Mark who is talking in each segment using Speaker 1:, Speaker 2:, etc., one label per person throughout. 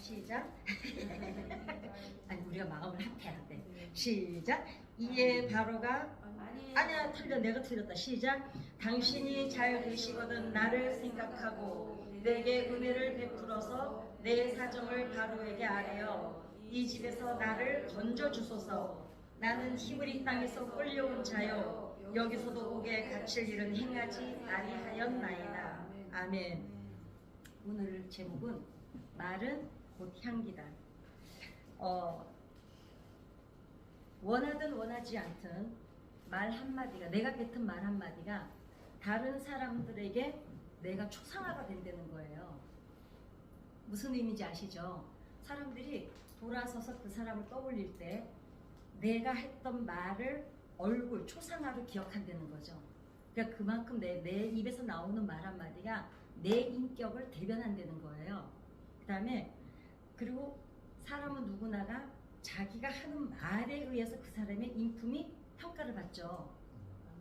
Speaker 1: 시작. 아니 우리가 마음을 합해야 돼. 시작. 이에 바로가 아니야 틀려 내가 틀렸다. 시작. 당신이 잘 되시거든 나를 생각하고 내게 은혜를 베풀어서 내 사정을 바로에게 아뢰어 이 집에서 나를 건져 주소서. 나는 히브리 땅에서 끌려온 자여 여기서도 옥에 갇힐 일은 행하지 아니하였나이다. 아멘. 오늘 제목은 말은 곧 향기다. 원하든 원하지 않든 말 한마디가 내가 뱉은 말 한마디가 다른 사람들에게 내가 초상화가 된다는 거예요. 무슨 의미인지 아시죠? 사람들이 돌아서서 그 사람을 떠올릴 때 내가 했던 말을 얼굴 초상화로 기억한다는 거죠. 그러니까 그만큼 내 입에서 나오는 말 한마디가 내 인격을 대변한다는 거예요. 그 다음에 그리고 사람은 누구나가 자기가 하는 말에 의해서 그 사람의 인품이 평가를 받죠.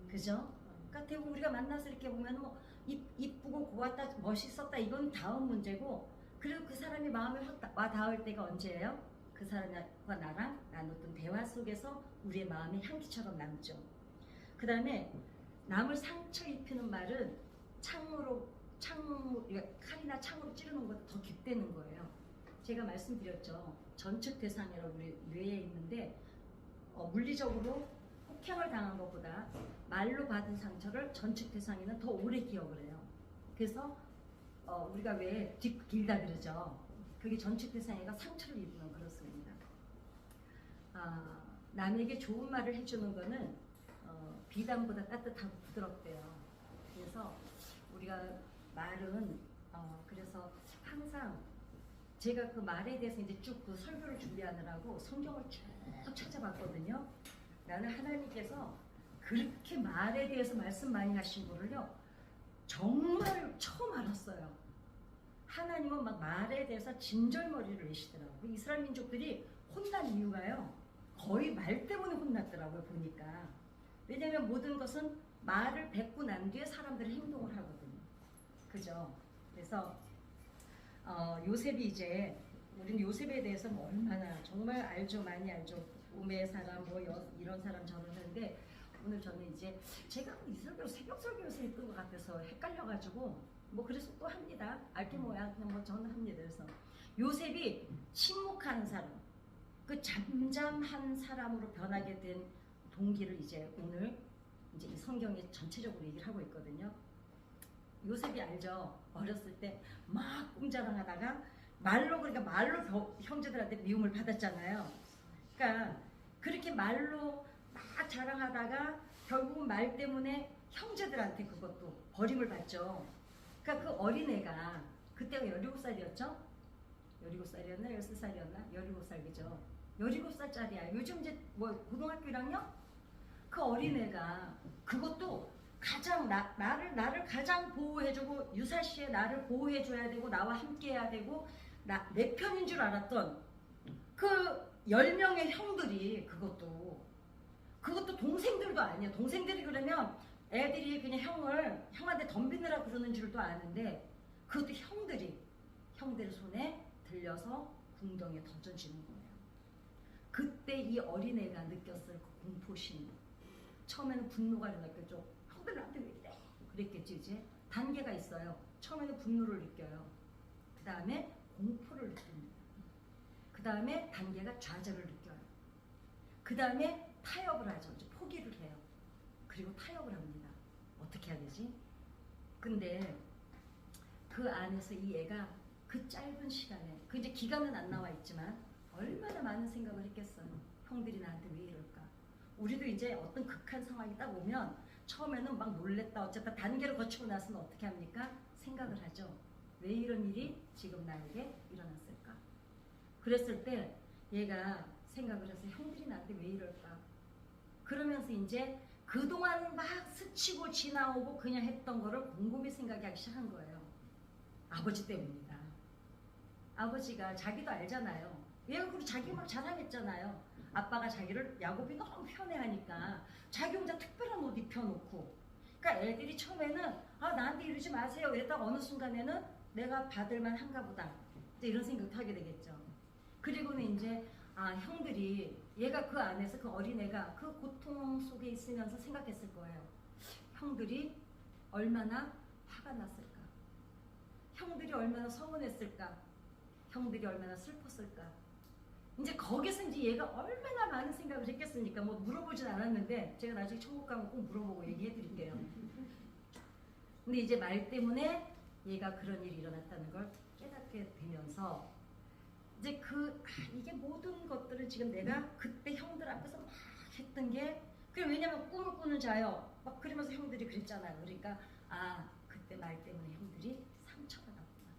Speaker 1: 그죠? 그러니까 대부분 우리가 만나서 이렇게 보면 뭐 이쁘고 고왔다 멋있었다 이건 다음 문제고, 그리고 그 사람이 마음에 와 닿을 때가 언제예요? 그 사람과 나랑 나눴던 대화 속에서 우리의 마음이 향기처럼 남죠. 그 다음에 남을 상처 입히는 말은 칼이나 창으로 찌르는 것보다 더 깊다는 거예요. 제가 말씀드렸죠. 전측 대상이라고 우리 뇌에 있는데 물리적으로 폭행을 당한 것보다 말로 받은 상처를 전측 대상에는 더 오래 기억을 해요. 그래서 우리가 왜 뒷길다 그러죠. 그게 전측 대상에가 상처를 입으면 그렇습니다. 남에게 좋은 말을 해주는 거는 비단보다 따뜻하고 부드럽대요. 그래서 우리가 말은 그래서 항상 제가 그 말에 대해서 이제 쭉 그 설교를 준비하느라고 성경을 쭉 찾아봤거든요. 나는 하나님께서 그렇게 말에 대해서 말씀 많이 하신 거를요 정말 처음 알았어요. 하나님은 막 말에 대해서 진절머리를 내시더라고요. 이스라엘 민족들이 혼난 이유가요 거의 말 때문에 혼났더라고요 보니까. 왜냐면 모든 것은 말을 뱉고 난 뒤에 사람들이 행동을 하거든요. 그죠? 그래서 요셉이 이제 우리는 요셉에 대해서 뭐 얼마나 정말 알죠. 많이 알죠. 우메 사람 뭐 이런 사람 저런 사람인데 오늘 저는 이제 제가 이 설교를 새벽 설교에서 했던 것 같아서 헷갈려가지고 뭐 그래서 또 합니다. 알게 뭐야 그냥 뭐 저는 합니다. 그래서 요셉이 침묵하는 사람, 그 잠잠한 사람으로 변하게 된 동기를 이제 오늘 이제 이 성경에 전체적으로 얘기를 하고 있거든요. 요셉이 알죠. 어렸을 때 막 꿈자랑하다가 말로 형제들한테 미움을 받았잖아요. 그러니까 그렇게 말로 막 자랑하다가 결국은 말 때문에 형제들한테 그것도 버림을 받죠. 그러니까 그 어린애가 그때가 17살이었죠? 17살이었나? 13살이었나? 17살 그죠? 17살짜리야. 요즘 이제 뭐 고등학교 1학년? 그 어린애가 그것도 가장 나를 가장 보호해주고 유사시에 나를 보호해줘야 되고 나와 함께해야 되고 내 편인 줄 알았던 그 10명의 형들이 그것도 동생들도 아니에요. 동생들이 그러면 애들이 그냥 형한테 덤비느라 그러는 줄도 아는데 그것도 형들 손에 들려서 궁덩이에 던져지는 거예요. 그때 이 어린애가 느꼈을 그 공포심, 처음에는 분노가 느꼈죠. 형들 나한테 왜 이래? 그랬겠지. 이제 단계가 있어요. 처음에는 분노를 느껴요. 그 다음에 공포를 느낍니다. 그 다음에 단계가 좌절을 느껴요. 그 다음에 타협을 하죠. 이제 포기를 해요. 그리고 타협을 합니다. 어떻게 해야 되지? 근데 그 안에서 이 애가 그 짧은 시간에, 그 이제 기간은 안 나와 있지만 얼마나 많은 생각을 했겠어요. 형들이 나한테 왜 이럴까? 우리도 이제 어떤 극한 상황이 딱 오면 처음에는 막 놀랬다 어쨌다 단계를 거치고 나서는 어떻게 합니까? 생각을 하죠. 왜 이런 일이 지금 나에게 일어났을까? 그랬을 때 얘가 생각을 해서 형들이 나한테 왜 이럴까? 그러면서 이제 그동안 막 스치고 지나오고 그냥 했던 거를 곰곰이 생각하기 시작한 거예요. 아버지 때문이다. 아버지가 자기도 알잖아요. 얘가 그리고 자기 막 자랑했잖아요. 아빠가 자기를 야곱이 너무 편애하니까 자기 혼자 특별한 옷 입혀놓고, 그러니까 애들이 처음에는 나한테 이러지 마세요 이랬다가 어느 순간에는 내가 받을만 한가 보다. 또 이런 생각도 하게 되겠죠. 그리고는 이제 형들이 얘가 그 안에서 그 어린애가 그 고통 속에 있으면서 생각했을 거예요. 형들이 얼마나 화가 났을까? 형들이 얼마나 서운했을까? 형들이 얼마나 슬펐을까? 이제 거기서 이제 얘가 얼마나 많은 생각을 했겠습니까? 뭐 물어보진 않았는데 제가 나중에 천국 가면 꼭 물어보고 얘기해 드릴게요. 근데 이제 말 때문에 얘가 그런 일이 일어났다는 걸 깨닫게 되면서 이제 이게 모든 것들을 지금 내가 그때 형들 앞에서 막 했던 게 왜냐면 꿈을 꾸는 자요 막 그러면서 형들이 그랬잖아요. 그러니까 그때 말 때문에 형들이 상처받았구나.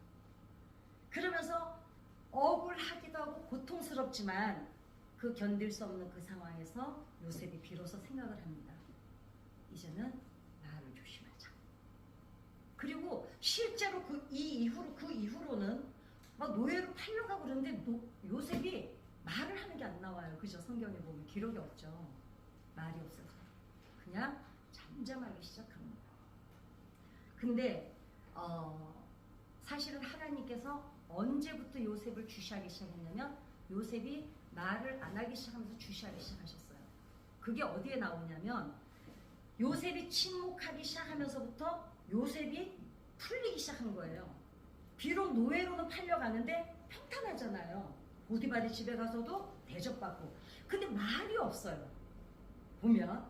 Speaker 1: 그러면서 억울하기도 하고 고통스럽지만 그 견딜 수 없는 그 상황에서 요셉이 비로소 생각을 합니다. 이제는 말을 조심하자. 그리고 실제로 그 이후로는 막 노예로 팔려가고 그러는데 요셉이 말을 하는 게 안 나와요. 그죠? 성경에 보면 기록이 없죠. 말이 없어서 그냥 잠잠하기 시작합니다. 근데 사실은 하나님께서 언제부터 요셉을 주시하기 시작했냐면 요셉이 말을 안 하기 시작하면서 주시하기 시작하셨어요. 그게 어디에 나오냐면 요셉이 침묵하기 시작하면서부터 요셉이 풀리기 시작한 거예요. 비록 노예로는 팔려가는데 평탄하잖아요. 보디발의 집에 가서도 대접받고. 근데 말이 없어요. 보면.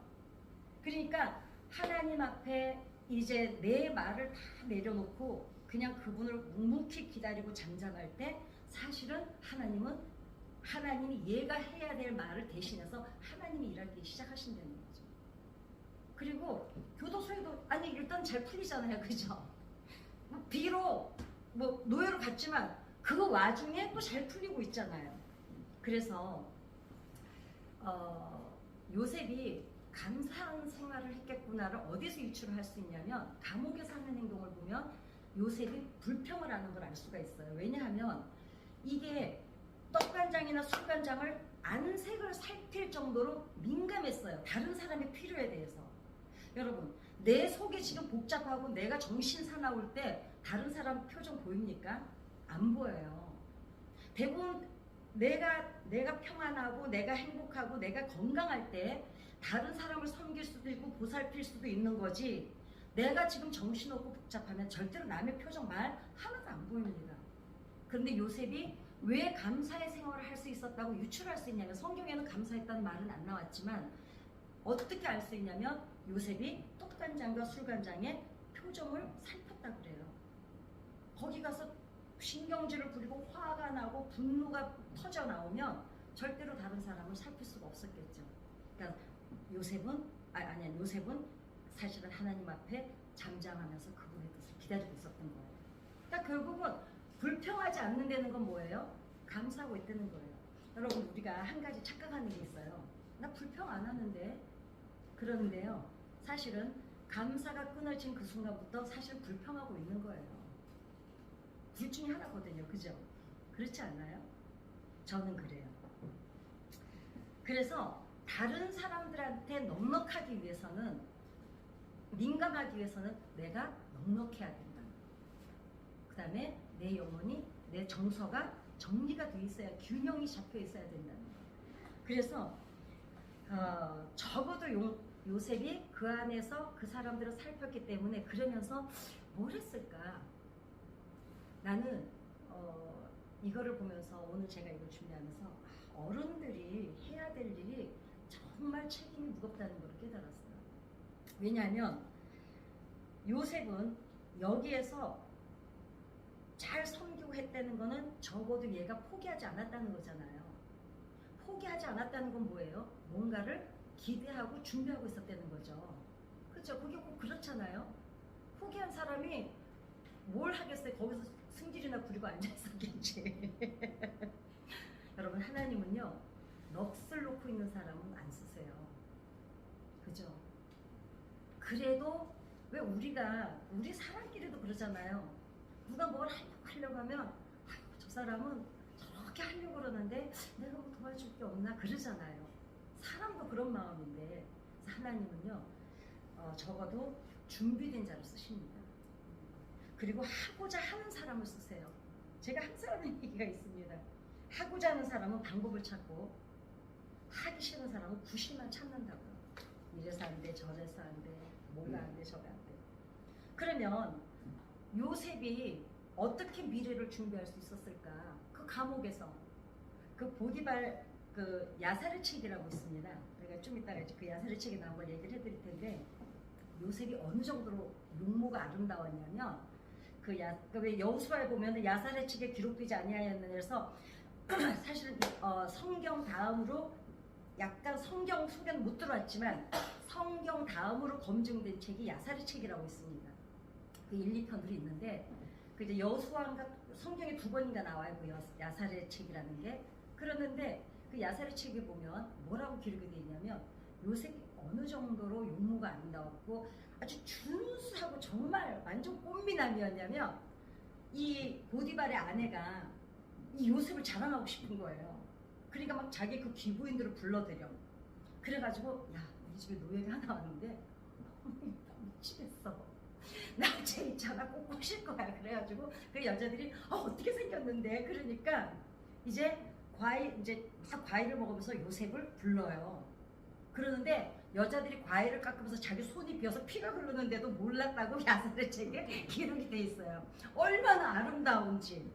Speaker 1: 그러니까 하나님 앞에 이제 내 말을 다 내려놓고 그냥 그분을 묵묵히 기다리고 잠잠할 때 사실은 하나님이 얘가 해야 될 말을 대신해서 하나님이 일하기 시작하신다는 거죠. 그리고 교도소에도 일단 잘 풀리잖아요. 그죠? 비록 노예로 갔지만 그 와중에 또 잘 풀리고 있잖아요. 그래서 요셉이 감사한 생활을 했겠구나를 어디서 유추를 할 수 있냐면 감옥에서 하는 행동을 보면 요셉이 불평을 하는 걸 알 수가 있어요. 왜냐하면 이게 떡간장이나 술간장을 안색을 살필 정도로 민감했어요. 다른 사람의 필요에 대해서. 여러분, 내 속이 지금 복잡하고 내가 정신 사나울 때 다른 사람 표정 보입니까? 안 보여요. 대부분 내가 평안하고 내가 행복하고 내가 건강할 때 다른 사람을 섬길 수도 있고 보살필 수도 있는 거지, 내가 지금 정신없고 복잡하면 절대로 남의 표정 말 하나도 안 보입니다. 그런데 요셉이 왜 감사의 생활을 할 수 있었다고 유출할 수 있냐면, 성경에는 감사했다는 말은 안 나왔지만 어떻게 알 수 있냐면 요셉이 떡간장과 술간장의 표정을 살폈다 그래요. 거기 가서 신경질을 부리고 화가 나고 분노가 터져 나오면 절대로 다른 사람을 살필 수가 없었겠죠. 그러니까 요셉은 사실은 하나님 앞에 잠잠하면서 그분의 뜻을 기다리고 있었던 거예요. 그러니까 결국은 불평하지 않는다는 건 뭐예요? 감사하고 있다는 거예요. 여러분, 우리가 한 가지 착각하는 게 있어요. 나 불평 안 하는데. 그러는데요, 사실은 감사가 끊어진 그 순간부터 사실 불평하고 있는 거예요. 둘 중에 하나거든요. 그죠? 그렇지 않나요? 저는 그래요. 그래서 다른 사람들한테 넉넉하기 위해서는, 민감하기 위해서는 내가 넉넉해야 된다. 그 다음에 내 영혼이, 내 정서가 정리가 돼 있어야, 균형이 잡혀 있어야 된다는 거예요. 그래서 적어도 요셉이 그 안에서 그 사람들을 살폈기 때문에, 그러면서 뭘 했을까? 나는 이거를 보면서 오늘 제가 이걸 준비하면서 어른들이 해야 될 일이 정말 책임이 무겁다는 걸 깨달았어요. 왜냐하면 요셉은 여기에서 잘 섬기고 했다는 거는 적어도 얘가 포기하지 않았다는 거잖아요. 포기하지 않았다는 건 뭐예요? 뭔가를 기대하고 준비하고 있었다는 거죠. 그렇죠? 그게 꼭 그렇잖아요. 포기한 사람이 뭘 하겠어요? 거기서 승질이나 부리고 앉아있었겠지. 여러분, 하나님은요, 넋을 놓고 있는 사람은 안 쓰세요. 그죠? 그래도 왜 우리 사람끼리도 그러잖아요. 누가 뭘 하려고 하면 저 사람은 저렇게 하려고 그러는데 내가 뭐 도와줄 게 없나 그러잖아요. 사람도 그런 마음인데, 하나님은요, 적어도 준비된 자를 쓰십니다. 그리고 하고자 하는 사람을 쓰세요. 제가 항상 하는 얘기가 있습니다. 하고자 하는 사람은 방법을 찾고 하기 싫은 사람은 구실만 찾는다고요. 이래서 안 돼, 저래서 안 돼, 뭐가 안 돼, 저가 안 돼. 그러면 요셉이 어떻게 미래를 준비할 수 있었을까? 그 감옥에서 그 보디발 그 야사르 책이라고 있습니다. 우리가 좀 이따가 이제 그 야사르 책에 나온 걸 얘기를 해드릴 텐데 요셉이 어느 정도로 용모가 아름다웠냐면 왜 여호수아에 보면 야사르 책에 기록되지 아니하였느냐서 사실은 성경 다음으로 약간 성경 속에는 못 들어왔지만 성경 다음으로 검증된 책이 야사르 책이라고 있습니다. 그 1, 2편들이 있는데 그 이제 여호수아가 성경에 2번인가 나와요. 그 야사르 책이라는 게. 그러는데 그 야사르 책에 보면 뭐라고 기록이 되어 있냐면 요셉이 어느 정도로 용모가 아름다웠고 아주 준수하고 정말 완전 꽃미남이었냐면 이 보디발의 아내가 이 요셉을 자랑하고 싶은 거예요. 그러니까 막 자기 그 귀부인들을 불러들여. 그래가지고 야 우리 집에 노예가 하나 왔는데 미치겠어. 나 쟤 있잖아 꼭 꼬실 거야. 그래가지고 그 여자들이 어떻게 생겼는데 그러니까 이제 과일을 먹으면서 요셉을 불러요. 그러는데 여자들이 과일을 깎으면서 자기 손이 비어서 피가 흐르는데도 몰랐다고 야사르 책에 기록이 돼 있어요. 얼마나 아름다운지.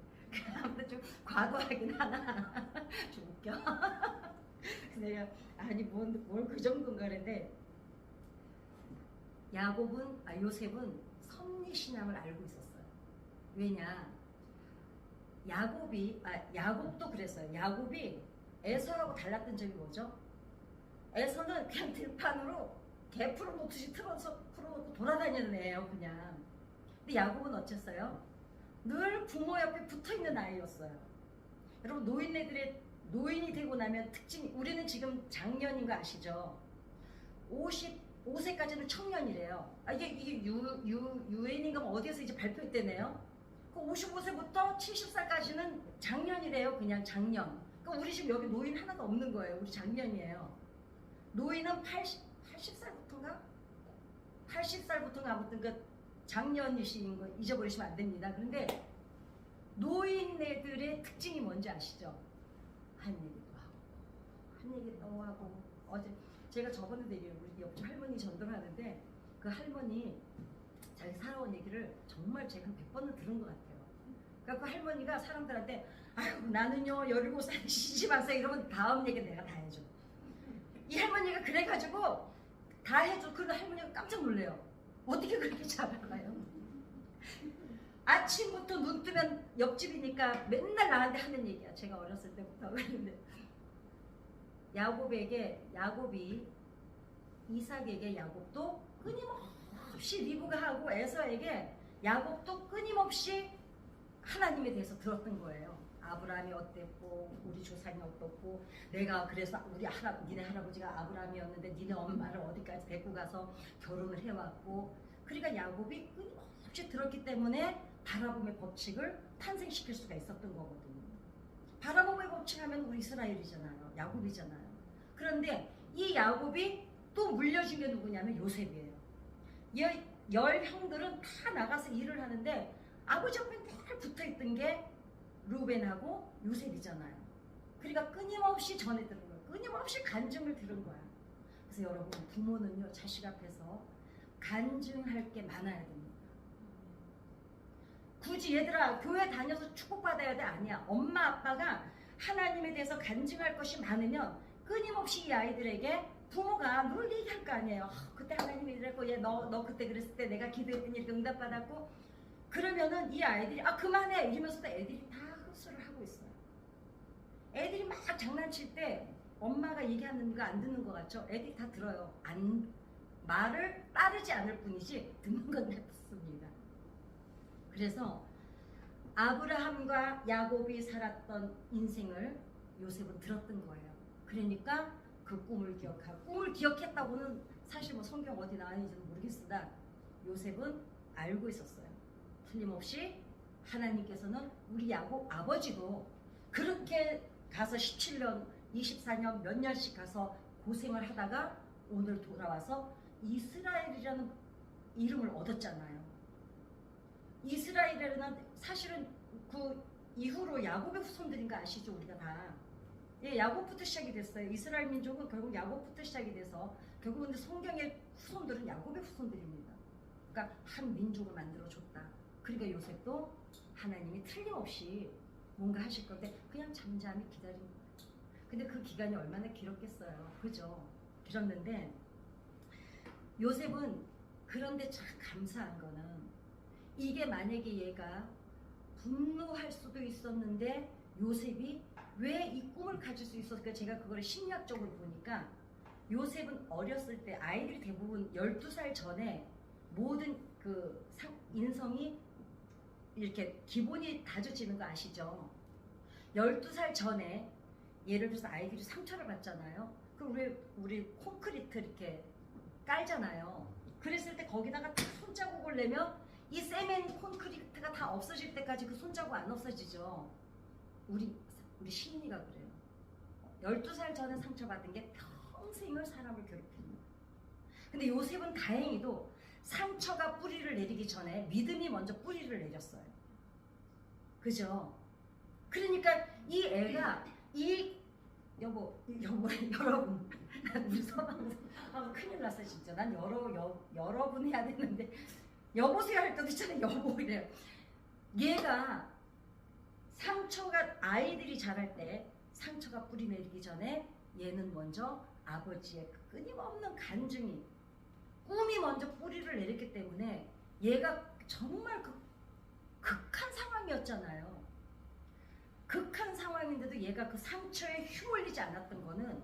Speaker 1: 아무튼 좀 과도하긴 하나. 좀 웃겨. 내가 아니 뭘 그 정도인가 그랬는데 요셉은 섭리신앙을 알고 있었어요. 왜냐 야곱도 그랬어요. 야곱이 에서하고 달랐던 점이 뭐죠? 에서는 그냥 들판으로 개 풀어놓듯이 풀어놓고 돌아다니는 애예요 그냥. 근데 야곱은 어땠어요? 늘 부모 옆에 붙어있는 아이였어요. 여러분 노인이 되고 나면 특징 우리는 지금 장년인 거 아시죠? 55세까지는 청년이래요. 이게 유엔인가 어디에서 이제 발표했대네요. 그 55세부터 70살까지는 장년이래요. 그냥 장년. 그러니까 우리 지금 여기 노인 하나도 없는 거예요. 우리 장년이에요. 노인은 80살부터인가? 80살부터가 아무튼 그 장년이신 거 잊어버리시면 안 됩니다. 그런데 노인네들의 특징이 뭔지 아시죠? 한 얘기도 하고 한 얘기 또 하고 어제 제가 저번에도 우리 옆집 할머니 전도를 하는데 그 할머니 자기 살아온 얘기를 정말 제가 100번은 들은 것 같아요. 그러니까 그 할머니가 사람들한테 아유 나는요 17살 시집 왔어요 이러면 다음 얘기 내가 다 해줘. 이 할머니가 그래가지고 다 해줘. 그러다 할머니가 깜짝 놀래요. 어떻게 그렇게 잘 알아요? 아침부터 눈 뜨면 옆집이니까 맨날 나한테 하는 얘기야. 제가 어렸을 때부터. 그런데 야곱이 이삭에게 야곱도 끊임없이 리브가 하고 에서에게 야곱도 끊임없이 하나님에 대해서 들었던 거예요. 아브라함이 어땠고 우리 조상이 어떻고 내가 그래서 니네 할아버지가 아브라함이었는데 니네 엄마를 어디까지 데리고 가서 결혼을 해왔고 그러니까 야곱이 끊임없이 들었기 때문에 바라봄의 법칙을 탄생시킬 수가 있었던 거거든요. 바라봄의 법칙 하면 우리 이스라엘이잖아요. 야곱이잖아요. 그런데 이 야곱이 또 물려준 게 누구냐면 요셉이에요. 열 형들은 다 나가서 일을 하는데 아버지 옆에 늘 붙어있던 게 루벤하고 요셉이잖아요. 그러니까 끊임없이 전해 들은 거예요. 끊임없이 간증을 들은 거야. 그래서 여러분 부모는요 자식 앞에서 간증할 게 많아야 됩니다. 굳이 얘들아 교회 다녀서 축복받아야 돼? 아니야. 엄마 아빠가 하나님에 대해서 간증할 것이 많으면 끊임없이 이 아이들에게 부모가 늘 얘기할 거 아니에요. 그때 하나님이 이랬고 너 그때 그랬을 때 내가 기도했더니 이렇게 응답받았고 그러면은 이 아이들이 그만해 이러면서도 애들이 다 흡수를 하고 있어요. 애들이 막 장난칠 때 엄마가 얘기하는 거 안 듣는 것 같죠? 애들이 다 들어요. 말을 따르지 않을 뿐이지 듣는 건 듣습니다. 그래서 아브라함과 야곱이 살았던 인생을 요셉은 들었던 거예요. 그러니까 그 꿈을 기억했다고는 사실 뭐 성경 어디 나왔는지는 모르겠으나 요셉은 알고 있었어요. 틀림없이 하나님께서는 우리 야곱 아버지도 그렇게 가서 17년, 24년 몇 년씩 가서 고생을 하다가 오늘 돌아와서 이스라엘이라는 이름을 얻었잖아요. 이스라엘이라는 사실은 그 이후로 야곱의 후손들인 거 아시죠? 우리가 다. 예, 야곱부터 시작이 됐어요. 이스라엘 민족은 결국 야곱부터 시작이 돼서 결국 근데 성경의 후손들은 야곱의 후손들입니다. 그러니까 한 민족을 만들어줬다. 그러니까 요셉도 하나님이 틀림없이 뭔가 하실 건데 그냥 잠잠히 기다린 거예요. 근데 그 기간이 얼마나 길었겠어요. 그죠? 길었는데 요셉은 그런데 참 감사한 거는 이게 만약에 얘가 분노할 수도 있었는데 요셉이 왜 이 꿈을 가질 수 있었을까? 제가 그거를 심리학적으로 보니까 요셉은 어렸을 때 아이들이 대부분 12살 전에 모든 그 인성이 이렇게 기본이 다져지는 거 아시죠? 12살 전에 예를 들어서 아이들이 상처를 받잖아요. 그럼 우리 콘크리트 이렇게 깔잖아요. 그랬을 때 거기다가 딱 손자국을 내면 이 세멘 콘크리트가 다 없어질 때까지 그 손자국 안 없어지죠. 우리 심리가 그래요. 12살 전에 상처받은 게 평생을 사람을 괴롭힙니다. 근데 요셉은 다행히도 상처가 뿌리를 내리기 전에 믿음이 먼저 뿌리를 내렸어요. 그죠? 그러니까 이 애가 여러분 우리 서방은 큰일 났어 진짜. 난 여러분 해야 되는데 여보세요 할 때도 있잖아요. 여보 이래요. 얘가 상처가 아이들이 자랄 때 상처가 뿌리 내리기 전에 얘는 먼저 아버지의 그 끊임없는 간증이 꿈이 먼저 뿌리를 내렸기 때문에 얘가 정말 극한 상황이었잖아요. 극한 상황인데도 얘가 그 상처에 휘말리지 않았던 거는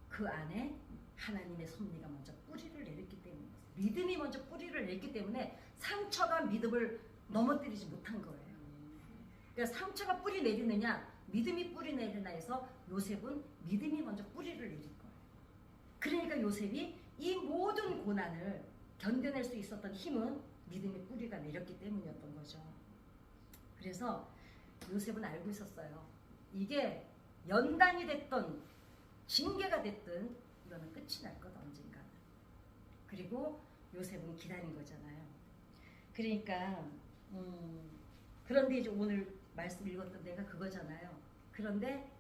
Speaker 1: 그 안에 하나님의 섭리가 먼저 뿌리를 내렸기 때문이었어요. 믿음이 먼저 뿌리를 냈기 때문에 상처가 믿음을 넘어뜨리지 못한 거예요. 그러니까 상처가 뿌리 내리느냐 믿음이 뿌리 내리나 해서 요셉은 믿음이 먼저 뿌리를 내린 거예요. 그러니까 요셉이 이 모든 고난을 견뎌낼 수 있었던 힘은 믿음의 뿌리가 내렸기 때문이었던 거죠. 그래서 요셉은 알고 있었어요. 이게 연단이 됐던 징계가 됐든 이거는 끝이 날 거다 언젠가는. 그리고 요셉은 기다린 거잖아요. 그러니까 그런데 이제 오늘 말씀 읽었던 데가 그거잖아요. 그런데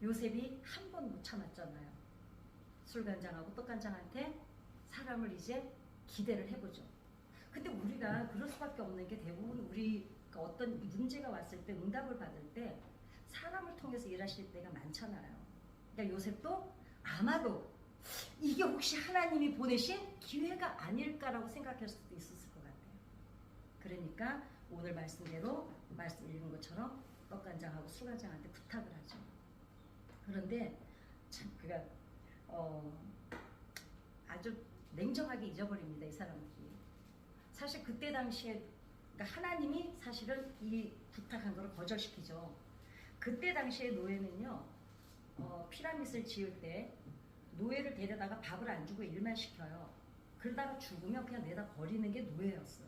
Speaker 1: 요셉이 한 번 못 참았잖아요. 술간장하고 떡간장한테 사람을 이제 기대를 해보죠. 근데 우리가 그럴 수밖에 없는 게 대부분 우리 어떤 문제가 왔을 때 응답을 받을 때 사람을 통해서 일하실 때가 많잖아요. 그러니까 요셉도 아마도 이게 혹시 하나님이 보내신 기회가 아닐까라고 생각할 수도 있었을 것 같아요. 그러니까 오늘 말씀대로 말씀 읽은 것처럼 떡간장하고 술간장한테 부탁을 하죠. 그런데 참 그가 아주 냉정하게 잊어버립니다. 이 사람들이. 사실 그때 당시에 그러니까 하나님이 사실은 이 부탁한 것을 거절시키죠. 그때 당시에 노예는요. 피라밋을 지을 때 노예를 데려다가 밥을 안 주고 일만 시켜요. 그러다가 죽으면 그냥 내다 버리는 게 노예였어요.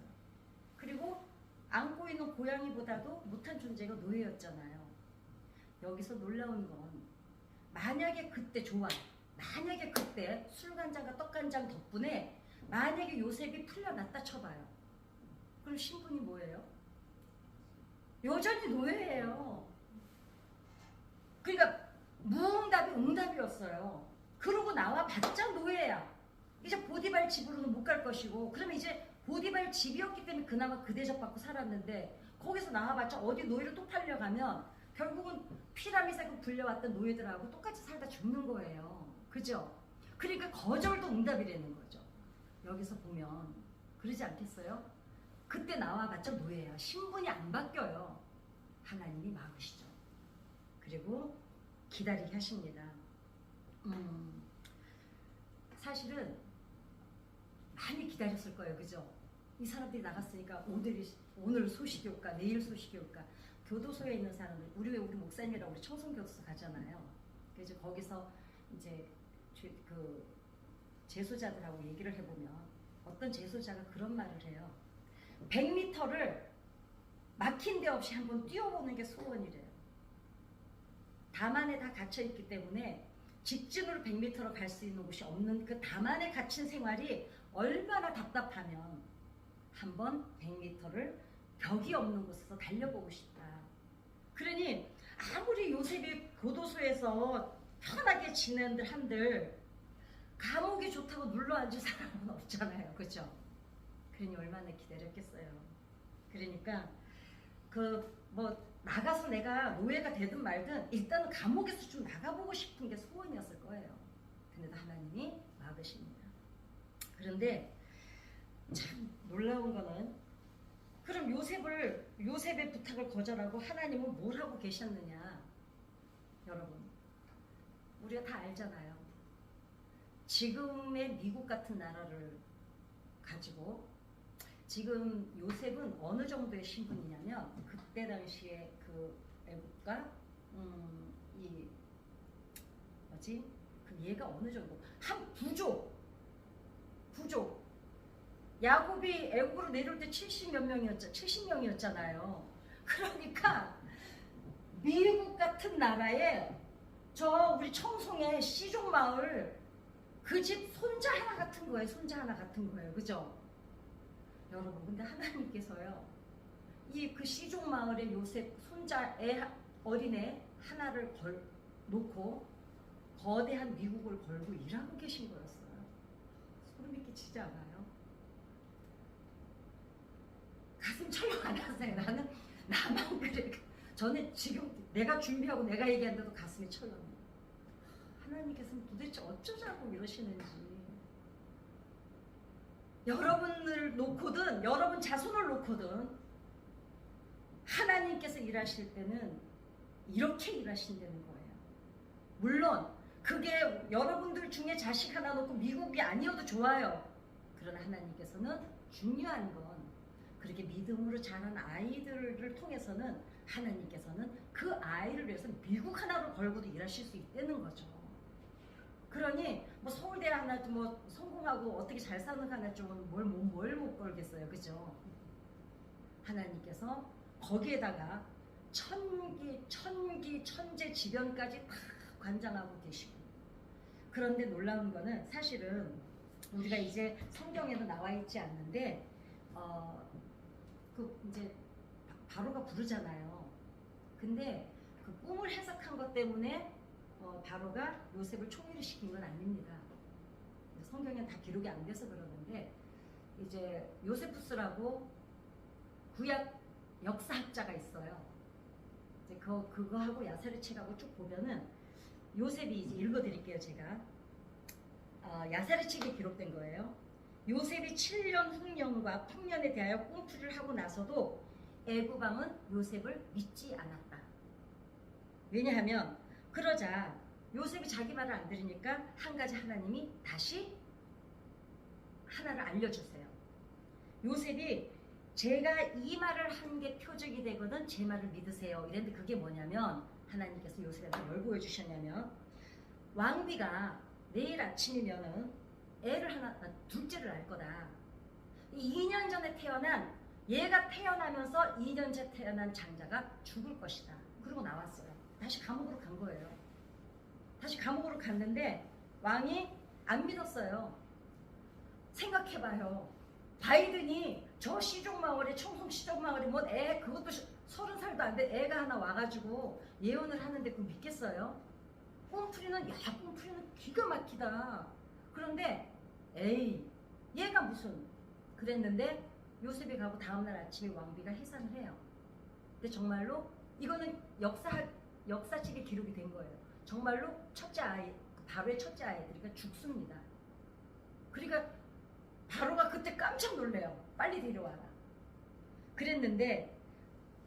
Speaker 1: 그리고 안고 있는 고양이보다도 못한 존재가 노예였잖아요. 여기서 놀라운 건 만약에 그때 만약에 그때 술간장과 떡간장 덕분에 만약에 요셉이 풀려났다 쳐봐요. 그럼 신분이 뭐예요? 여전히 노예예요. 그러니까 무응답이 응답이었어요. 그러고 나와봤자 노예야. 이제 보디발 집으로는 못 갈 것이고 그러면 이제 보디발 집이었기 때문에 그나마 그 대접받고 살았는데 거기서 나와봤자 어디 노예를 또 팔려가면 결국은 피라미드에 불려왔던 노예들하고 똑같이 살다 죽는 거예요. 그죠? 그러니까 거절도 응답이라는 거죠. 여기서 보면 그러지 않겠어요? 그때 나와봤자 노예야. 신분이 안 바뀌어요. 하나님이 막으시죠. 그리고 기다리게 하십니다. 사실은 많이 기다렸을 거예요. 그죠? 이 사람들이 나갔으니까 오늘 소식이 올까 내일 소식이 올까. 교도소에 있는 사람들 우리 목사님이랑 우리 청송교도소 가잖아요. 그래서 거기서 이제 그 재소자들하고 얘기를 해보면 어떤 재소자가 그런 말을 해요. 100m를 막힌 데 없이 한번 뛰어보는 게 소원이래요. 담안에 다 갇혀있기 때문에 직진으로 100m로 갈 수 있는 곳이 없는 그 담안에 갇힌 생활이 얼마나 답답하면 한번 100m를 벽이 없는 곳에서 달려보고 싶다. 안에서 편하게 지낸들 한들 감옥이 좋다고 눌러앉을 사람은 없잖아요. 그죠? 그러니 얼마나 기다렸겠어요. 그러니까 나가서 내가 노예가 되든 말든 일단은 감옥에서 좀 나가보고 싶은 게 소원이었을 거예요. 근데도 하나님이 막으십니다. 그런데 참 놀라운 거는, 그럼 요셉의 부탁을 거절하고 하나님은 뭘 하고 계셨느냐? 여러분, 우리가 다 알잖아요. 지금의 미국 같은 나라를 가지고, 지금 요셉은 어느 정도의 신분이냐면, 그때 당시에 그 애국가 그 얘가 어느 정도, 한 부족. 야곱이 애국으로 내려올 때 70명이었잖아요. 그러니까 미국 같은 나라에 우리 청송의 시종 마을 그 집 손자 하나 같은 거예요. 그죠? 여러분, 근데 하나님께서요, 그 시종 마을의 요셉 손자 어린애 하나를 놓고 거대한 미국을 걸고 일하고 계신 거였어요. 소름이 끼치지 않아요? 가슴 철렁 안 하세요? 나만 그래. 저는 지금 내가 준비하고 내가 얘기하는데도 가슴이 철렁해요. 하나님께서는 도대체 어쩌자고 이러시는지. 여러분을 놓고든 여러분 자손을 놓고든 하나님께서 일하실 때는 이렇게 일하신다는 거예요. 물론 그게 여러분들 중에 자식 하나 놓고 미국이 아니어도 좋아요. 그러나 하나님께서는 중요한 건, 그렇게 믿음으로 자란 아이들을 통해서는 하나님께서는 그 아이를 위해서 미국 하나로 걸고도 일하실 수 있다는 거죠. 그러니 서울대 하나 성공하고 어떻게 잘 사는 하나 쪽은 뭘 못 걸겠어요. 그죠? 하나님께서 거기에다가 천재지변까지 다 관장하고 계시고. 그런데 놀라운 거는, 사실은 우리가 이제 성경에도 나와 있지 않는데 이제 바로가 부르잖아요. 근데 그 꿈을 해석한 것 때문에 바로가 요셉을 총리를 시킨 건 아닙니다. 성경에는 다 기록이 안 돼서 그러는데, 이제 요세푸스라고 구약 역사학자가 있어요. 이제 그거하고 야사르책하고 쭉 보면은, 요셉이 이제 읽어드릴게요. 제가 야사르책에 기록된 거예요. 요셉이 7년 흉년과 풍년에 대하여 꿈풀이를 하고 나서도 애굽왕은 요셉을 믿지 않았다. 왜냐하면 그러자 요셉이 자기 말을 안 들으니까 한 가지 하나님이 다시 하나를 알려주세요. 요셉이 제가 이 말을 한 게 표적이 되거든 제 말을 믿으세요. 이랬는데 그게 뭐냐면, 하나님께서 요셉한테 뭘 보여주셨냐면, 왕비가 내일 아침이면은 둘째를 낳을 거다. 2년 전에 태어난, 얘가 태어나면서 2년 전에 태어난 장자가 죽을 것이다. 그러고 나왔어요. 다시 감옥으로 간 거예요. 다시 감옥으로 갔는데 왕이 안 믿었어요. 생각해봐요. 바이든이 저 시종마을에, 청송 시종마을에 그것도 30살도 안 돼 애가 하나 와가지고 예언을 하는데 그거 믿겠어요? 꿈풀이는 기가 막히다. 그런데 얘가 무슨 그랬는데, 요셉이 가고 다음날 아침에 왕비가 해산을 해요. 근데 정말로 이거는 역사책에 기록이 된 거예요. 정말로 바로의 첫째 아이들이 죽습니다. 그러니까 바로가 그때 깜짝 놀래요. 빨리 데려와라. 그랬는데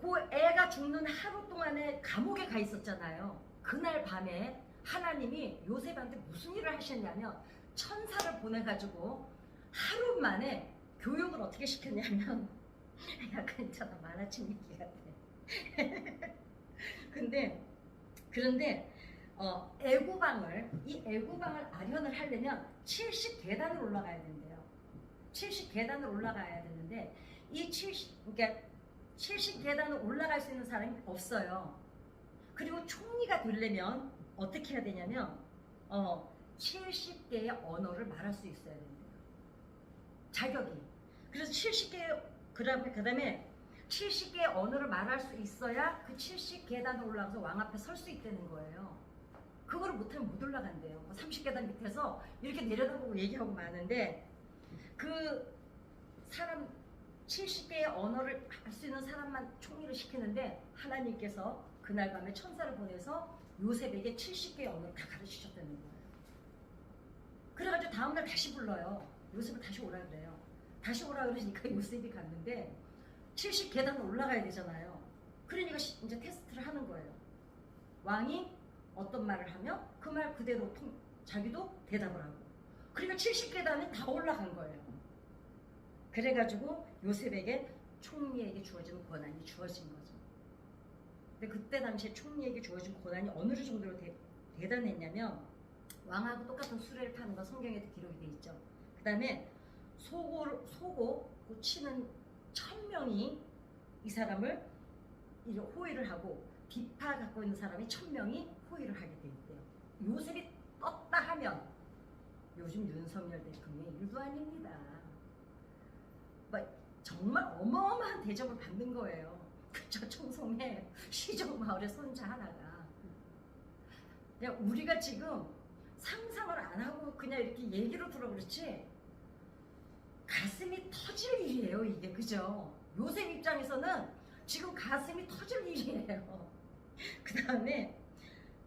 Speaker 1: 그 애가 죽는 하루 동안에 감옥에 가 있었잖아요. 그날 밤에 하나님이 요셉한테 무슨 일을 하셨냐면, 천사를 보내가지고 하루 만에 교육을 어떻게 시켰냐면 약간 있잖아, 만화책 얘기 같아. 그런데 이 애구방을 아련을 하려면 70계단을 올라가야 된대요. 70계단을 올라가야 되는데, 그러니까 70계단을 올라갈 수 있는 사람이 없어요. 그리고 총리가 되려면 어떻게 해야 되냐면 70개의 언어를 말할 수 있어야 됩니다. 자격이. 그래서 70개, 그 다음에 70개의 언어를 말할 수 있어야 그 70계단을 올라가서 왕 앞에 설 수 있다는 거예요. 그거를 못하면 못 올라간대요. 뭐 30계단 밑에서 이렇게 내려다보고 얘기하고 마는데 그 사람 70개의 언어를 할 수 있는 사람만 총리를 시키는데 하나님께서 그날 밤에 천사를 보내서 요셉에게 70개의 언어를 다 가르치셨다는 거예요. 그래가지고 다음날 다시 불러요. 요셉을 다시 오라 그래요. 다시 오라 그러니까 요셉이 갔는데 70계단을 올라가야 되잖아요. 그러니까 이제 테스트를 하는 거예요. 왕이 어떤 말을 하며 그 말 그대로 자기도 대답을 하고. 그러니까 70계단이 다 올라간 거예요. 그래가지고 요셉에게 총리에게 주어지는 권한이 주어진 거죠. 근데 그때 당시에 총리에게 주어진 권한이 어느 정도로 대단했냐면 왕하고 똑같은 수레를 타는 거 성경에도 기록이 돼 있죠. 그 다음에 소고 치는 1000명이 이 사람을 호위를 하고 비파 갖고 있는 사람이 1000명이 호위를 하게 돼 있대요. 요셉이 떴다 하면 요즘 윤석열 대통령의 일도 아닙니다. 정말 어마어마한 대접을 받는 거예요. 저 청송에 시종마을의 손자 하나가. 그냥 우리가 지금 상상을 안 하고 그냥 이렇게 얘기로 들어 그렇지 가슴이 터질 일이에요, 이게. 그죠? 요셉 입장에서는 지금 가슴이 터질 일이에요. 그 다음에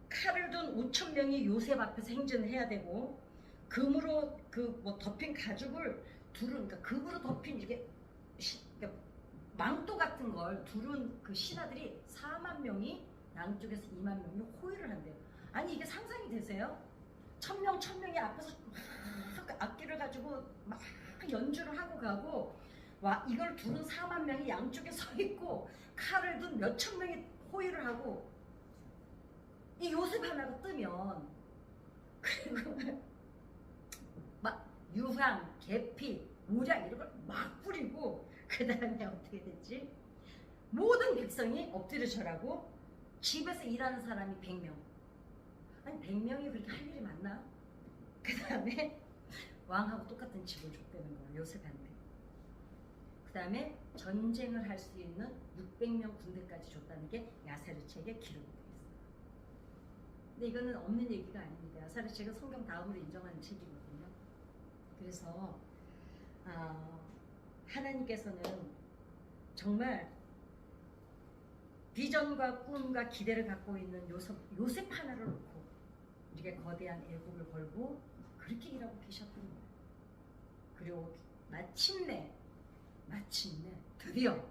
Speaker 1: 칼을 둔 5,000명이 요셉 앞에서 행진을 해야 되고 금으로 덮인 가죽을 그러니까 금으로 덮인 이렇게 그러니까 망토 같은 걸 두른 그 신하들이 4만 명이 양쪽에서 2만 명이 호위를 한대요. 아니 이게 상상이 되세요? 1000명이 앞에서 막 악기를 가지고 막 연주를 하고 가고 이걸 두른 4만 명이 양쪽에 서 있고 칼을 둔 몇천 명이 호위를 하고 이 요셉 하나가 뜨면 그리고 막 유황, 계피, 모략 이런 걸 막 뿌리고 그 다음에 어떻게 됐지? 모든 백성이 엎드려 절하고 집에서 일하는 사람이 100명. 아니 100명이 그렇게 할 일이 많나? 그 다음에 왕하고 똑같은 집을 줬다는 거야, 요셉한테. 그 다음에 전쟁을 할 수 있는 600명 군대까지 줬다는 게 야사르 책에 기록이 되어 있어요. 근데 이거는 없는 얘기가 아닙니다. 야사르 책은 성경 다음으로 인정하는 책이거든요. 그래서 하나님께서는 정말 비전과 꿈과 기대를 갖고 있는 요셉 하나를 놓고 우리가 거대한 애국을 걸고 그렇게 일하고 계셨던 거예요. 그리고 마침내 드디어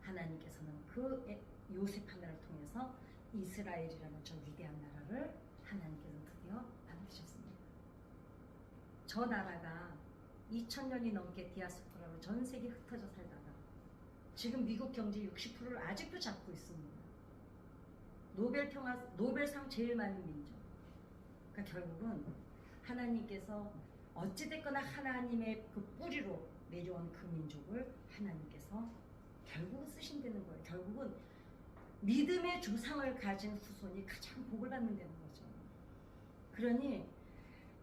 Speaker 1: 하나님께서는 그 요셉 하나를 통해서 이스라엘이라는 저 위대한 나라를 하나님께서는 드디어 만드셨습니다. 저 나라가 2000년이 넘게 디아스포라로 전 세계에 흩어져 살다가 지금 미국 경제 60%를 아직도 잡고 있습니다. 노벨상 제일 많은 민족. 그러니까 결국은 하나님께서 어찌됐거나 하나님의 그 뿌리로 내려온 그 민족을 하나님께서 결국은 쓰신다는 거예요. 결국은 믿음의 조상을 가진 후손이 가장 복을 받는다는 거죠. 그러니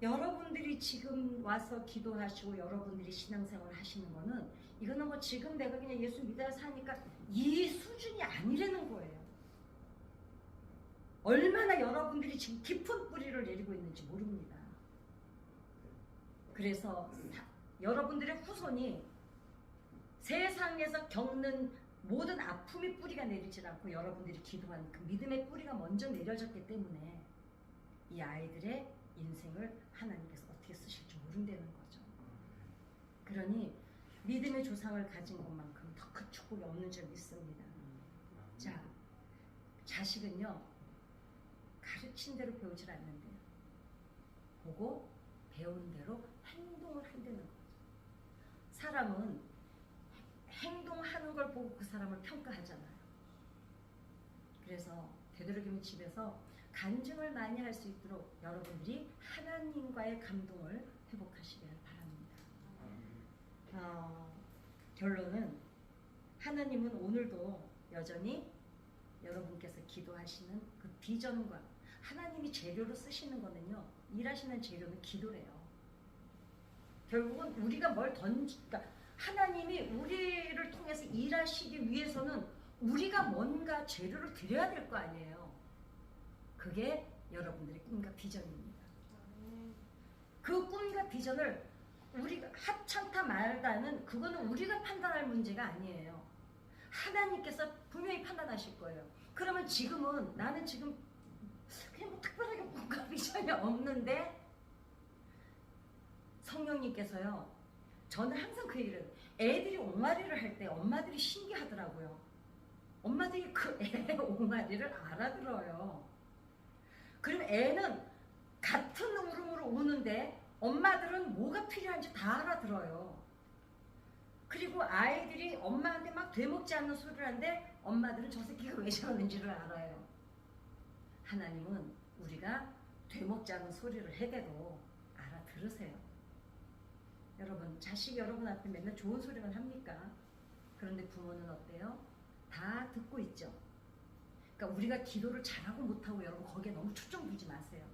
Speaker 1: 여러분들이 지금 와서 기도하시고 여러분들이 신앙생활 하시는 거는 이거는 뭐 지금 내가 그냥 예수 믿어야 사니까 이 수준이 아니라는 거예요. 얼마나 여러분들이 지금 깊은 뿌리를 내리고 있는지 모릅니다. 그래서 여러분들의 후손이 세상에서 겪는 모든 아픔의 뿌리가 내리지 않고 여러분들이 기도하는 그 믿음의 뿌리가 먼저 내려졌기 때문에 이 아이들의 인생을 하나님께서 어떻게 쓰실지 모른다는 거죠. 그러니 믿음의 조상을 가진 것만큼 더 큰 축복이 없는 줄 믿습니다. 자, 자식은요 가르친 대로 배우질 않는데요. 보고 배운 대로 행동을 한다는 거죠. 사람은 행동하는 걸 보고 그 사람을 평가하잖아요. 그래서 되도록이면 집에서 간증을 많이 할 수 있도록 여러분들이 하나님과의 감동을 회복하시길 바랍니다. 결론은 하나님은 오늘도 여전히 여러분께서 기도하시는 그 비전과 하나님이 재료로 쓰시는 거는요, 일하시는 재료는 기도래요. 결국은 우리가 뭘 그러니까 하나님이 우리를 통해서 일하시기 위해서는 우리가 뭔가 재료를 드려야 될 거 아니에요. 그게 여러분들의 꿈과 비전입니다. 그 꿈과 비전을 우리가 하찮다 말다는 그거는 우리가 판단할 문제가 아니에요. 하나님께서 분명히 판단하실 거예요. 그러면 지금은 나는 지금 그냥 뭐 특별하게 뭔가 비전이 없는데 성령님께서요. 저는 항상 그 얘기를 애들이 옹알이를 할 때 엄마들이 신기하더라고요. 엄마들이 그 애 옹알이를 알아들어요. 그럼 애는 같은 울음으로 우는데 엄마들은 뭐가 필요한지 다 알아들어요. 그리고 아이들이 엄마한테 막 되먹지 않는 소리를 하는데 엄마들은 저 새끼가 왜 저러는지를 알아요. 하나님은 우리가 되먹지 않는 소리를 해대도 알아들으세요. 여러분, 자식이 여러분 앞에 맨날 좋은 소리만 합니까? 그런데 부모는 어때요? 다 듣고 있죠. 그러니까 우리가 기도를 잘하고 못하고 여러분 거기에 너무 초점 두지 마세요.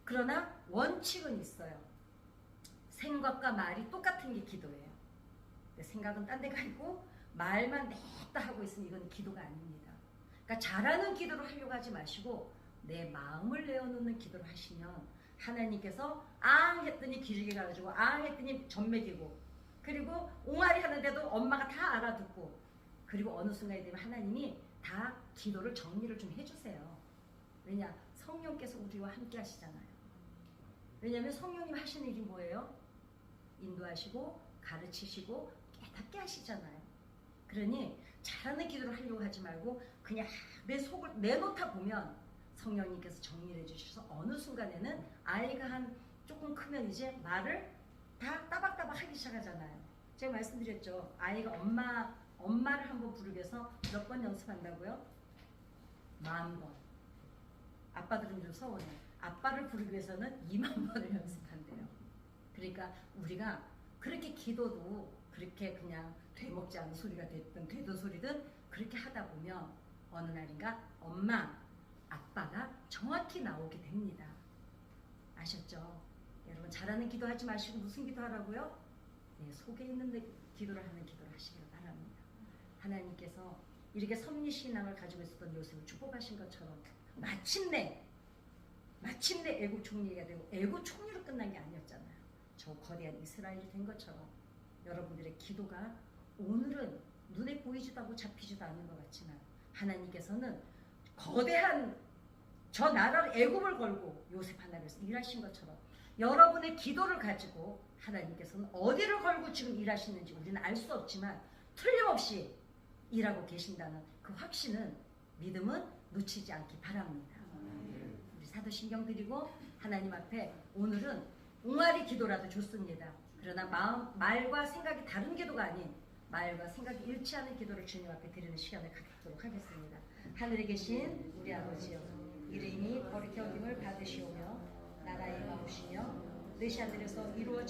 Speaker 1: 그러나 원칙은 있어요. 생각과 말이 똑같은 게 기도예요. 생각은 딴 데 가 있고 말만 냈다 하고 있으면 이건 기도가 아닙니다. 그러니까 잘하는 기도를 하려고 하지 마시고 내 마음을 내어놓는 기도를 하시면 하나님께서 앙 했더니 기르게 가가지고 앙 했더니 전맥이고 그리고 옹알이 하는데도 엄마가 다 알아듣고 그리고 어느 순간이 되면 하나님이 다 기도를 정리를 좀 해주세요. 왜냐? 성령께서 우리와 함께 하시잖아요. 왜냐하면 성령님 하시는 일이 뭐예요? 인도하시고 가르치시고 깨닫게 하시잖아요. 그러니 잘하는 기도를 하려고 하지 말고 그냥 내 속을 내놓다 보면 성령님께서 정리를 해주셔서 어느 순간에는 아이가 한 조금 크면 이제 말을 다 따박따박 하기 시작하잖아요. 제가 말씀드렸죠. 아이가 엄마를 한번 부르기 위해서 몇 번 연습한다고요? 10,000번. 아빠들은 좀 서운해. 아빠를 부르기 위해서는 20,000번을 연습한대요. 그러니까 우리가 그렇게 기도도 그렇게 그냥 되먹지 않은 소리가 됐든 되던 소리든 그렇게 하다 보면 어느 날인가 엄마, 아빠가 정확히 나오게 됩니다. 아셨죠? 여러분 잘하는 기도 하지 마시고 무슨 기도 하라고요? 네, 속에 있는 기도를 하는 기도를 하시기를 바랍니다. 하나님께서 이렇게 섭리신앙을 가지고 있었던 요셉을 축복하신 것처럼 마침내 애국 총리가 되고 애국 총리로 끝난 게 아니었잖아요. 저 거대한 이스라엘이 된 것처럼 여러분들의 기도가 오늘은 눈에 보이지도 않고 잡히지도 않는 것 같지만 하나님께서는 거대한 저 나라를 애굽을 걸고 요셉 하나님께서 일하신 것처럼 여러분의 기도를 가지고 하나님께서는 어디를 걸고 지금 일하시는지 우리는 알 수 없지만 틀림없이 일하고 계신다는 그 확신은 믿음은 놓치지 않기 바랍니다. 우리 사도신경 드리고 하나님 앞에 오늘은 옹알이 기도라도 좋습니다. 그러나 말과 생각이 다른 기도가 아닌 말과 생각이 일치하는 기도를 주님 앞에 드리는 시간을 갖도록 하겠습니다. 하늘에 계신 우리 아버지여 이름이 거룩히 여김을 받으시오며 나라의 마옵시며 내 하늘에서 이루어지는